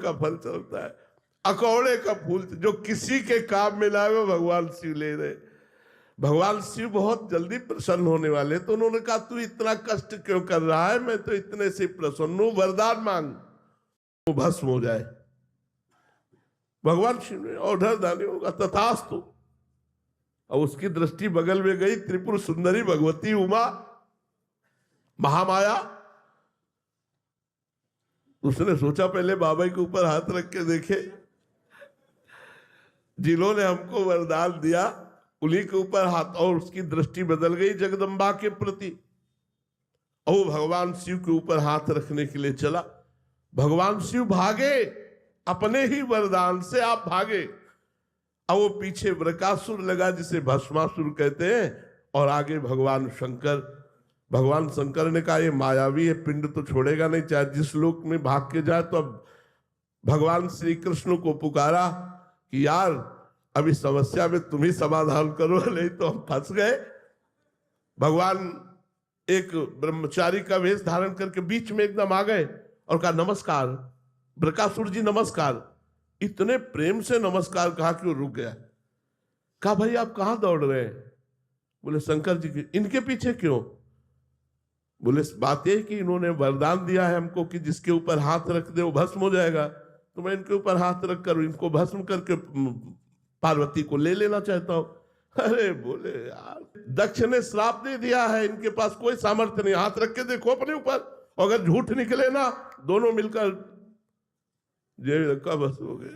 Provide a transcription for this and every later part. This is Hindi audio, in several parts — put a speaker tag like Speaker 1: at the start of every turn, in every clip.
Speaker 1: का फल चलता है, अकौड़े का फूल जो किसी के काम में ना वो भगवान शिव ले रहे। भगवान शिव बहुत जल्दी प्रसन्न होने वाले, तो उन्होंने कहा तू इतना कष्ट क्यों कर रहा है, मैं तो इतने से प्रसन्न हूं, वरदान मांग वो भस्म हो जाए। भगवान शिव ने ऑर्डर दानी होगा तथास्तु। और उसकी दृष्टि बगल में गई, त्रिपुर सुंदरी भगवती उमा महामाया। उसने सोचा पहले बाबा के ऊपर हाथ रख के देखे, जिन्होंने हमको वरदान दिया उन्हीं के ऊपर हाथ, और उसकी दृष्टि बदल गई जगदम्बा के प्रति। और वो भगवान शिव के ऊपर हाथ रखने के लिए चला। भगवान शिव भागे, अपने ही वरदान से आप भागे। अब वो पीछे वृकासुर लगा जिसे भस्मासुर कहते हैं, और आगे भगवान शंकर ने कहा ये मायावी है, पिंड तो छोड़ेगा नहीं, चाहे जिस लोक में भाग के जाए। तो अब भगवान श्री कृष्ण को पुकारा कि यार अब इस समस्या में तुम ही समाधान करो, नहीं तो हम फंस गए। भगवान एक ब्रह्मचारी का वेश धारण करके बीच में एकदम आ गए और कहा नमस्कार वृकासुर जी, नमस्कार। इतने प्रेम से नमस्कार कहा कि वो रुक गया। कहा भाई आप कहां दौड़ रहे हैं? बोले शंकर जी के। इनके पीछे क्यों? बोले बात यह कि इन्होंने वरदान दिया है हमको कि जिसके ऊपर हाथ रख दे वो भस्म हो जाएगा, तो मैं इनके ऊपर हाथ रख कर इनको भस्म करके पार्वती को ले लेना चाहता हूं। अरे बोले यार दक्ष ने श्राप दे दिया है, इनके पास कोई सामर्थ्य नहीं, हाथ रख के देखो अपने ऊपर, अगर झूठ निकले ना दोनों मिलकर जेब रखा बस हो गए।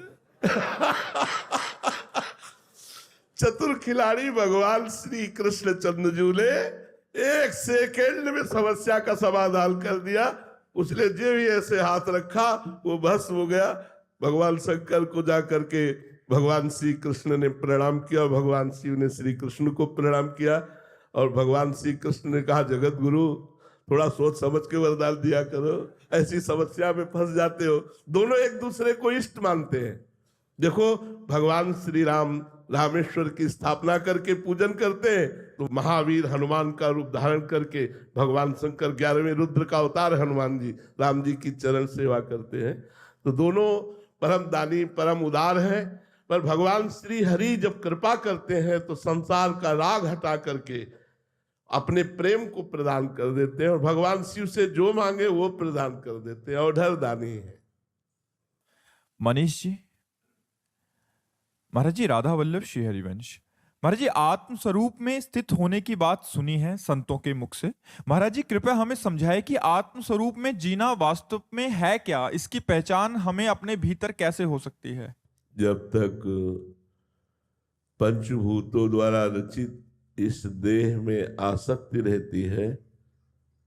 Speaker 1: चतुर खिलाड़ी भगवान श्री कृष्ण चंद्रजू ने एक सेकेंड में समस्या का समाधान कर दिया। उसने जो भी ऐसे हाथ रखा वो भस्म हो गया। भगवान शंकर को जाकर के भगवान श्री कृष्ण ने प्रणाम किया, भगवान शिव ने श्री कृष्ण को प्रणाम किया, और भगवान श्री कृष्ण ने कहा जगत गुरु थोड़ा सोच समझ के वरदान दिया करो, ऐसी समस्या में फंस जाते हो। दोनों एक दूसरे को इष्ट मानते हैं। देखो भगवान श्री राम रामेश्वर की स्थापना करके पूजन करते हैं, तो महावीर हनुमान का रूप धारण करके भगवान शंकर 11वें रुद्र का अवतार हनुमान जी राम जी की चरण सेवा करते हैं। तो दोनों परम दानी परम उदार हैं। पर भगवान श्री हरि जब कृपा करते हैं तो संसार का राग हटा करके अपने प्रेम को प्रदान कर देते हैं, और भगवान शिव से जो मांगे वो प्रदान कर देते हैं। ऑर्डर दानी है।
Speaker 2: मनीष जी, महाराज जी राधा वल्लभ श्री हरिवंश, महाराज जी आत्म स्वरूप में स्थित होने की बात सुनी है संतों के मुख से। महाराज जी कृपया हमें समझाएं कि आत्म स्वरूप में जीना वास्तव में है क्या, इसकी पहचान हमें अपने भीतर कैसे हो सकती है?
Speaker 1: जब तक पंचभूतों द्वारा रचित इस देह में आसक्ति रहती है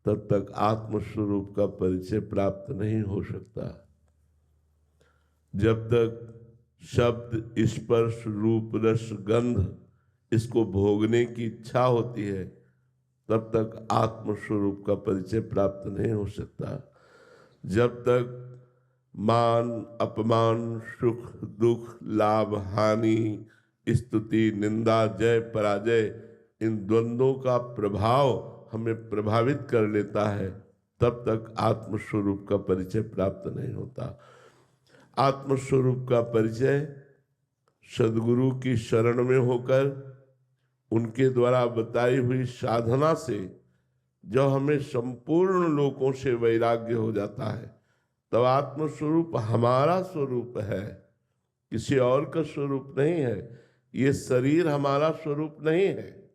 Speaker 1: तब तक आत्म स्वरूप का परिचय प्राप्त नहीं हो सकता। जब तक शब्द स्पर्श रूप रस गंध इसको भोगने की इच्छा होती है तब तक आत्म स्वरूप का परिचय प्राप्त नहीं हो सकता। जब तक मान अपमान सुख दुख लाभ हानि स्तुति निंदा जय पराजय इन द्वंद्वों का प्रभाव हमें प्रभावित कर लेता है तब तक आत्म स्वरूप का परिचय प्राप्त नहीं होता। आत्म स्वरूप का परिचय सदगुरु की शरण में होकर उनके द्वारा बताई हुई साधना से जब हमें संपूर्ण लोकों से वैराग्य हो जाता है तब आत्म स्वरूप हमारा स्वरूप है, किसी और का स्वरूप नहीं है। ये शरीर हमारा स्वरूप नहीं है।